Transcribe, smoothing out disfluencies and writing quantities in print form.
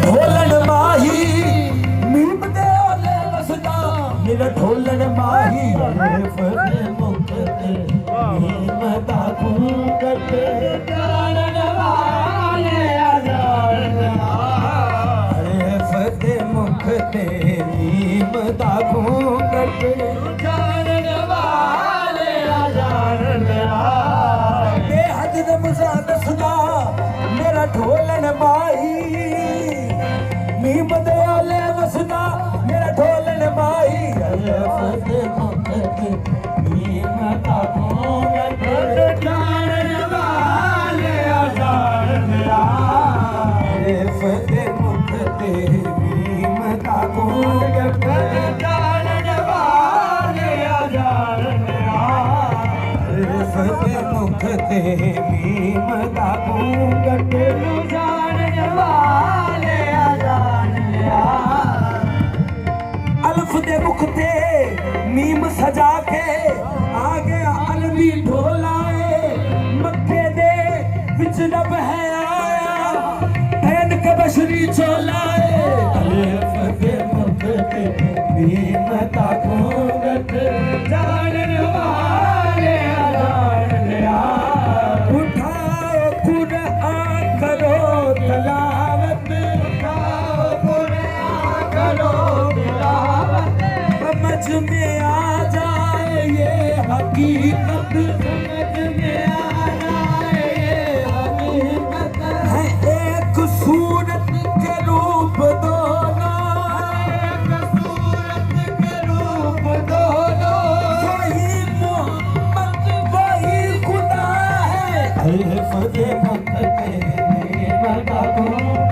ڈھولن ماہی میم دے اولے وسدا میرا ڈھولن ماہی الف دے مکھ تے میم دا گھونگٹ جانن والے آجان الف دے مکھ تے میم دا گھونگٹ جانن والے آجان بے حد دے مزاد سدا میرا ڈھولن ماہی میم دے اولے وسدا میرا ڈھولن ماہی الف دے مکھ تے میم دا گھونگٹ جانن والے آجان الف دے مکھ تے میم دا گھونگٹ جانن والے آجان الف دے مکھ تے میم دا گھونگٹ جانن والے آجان الف دے مکھ تے میم سجا کے آ گیا علوی ڈھولائے مکے دے وچ رب ہے آیا پہن کے بشری چولائے الف دے مکھ تے میم دا گھونگٹ جانن والے آجان اٹھاؤ قرآن کرو تلاوت اٹھاؤ قرآن کرو تلاوت سمجھ میں آ جائے یہ حقیقت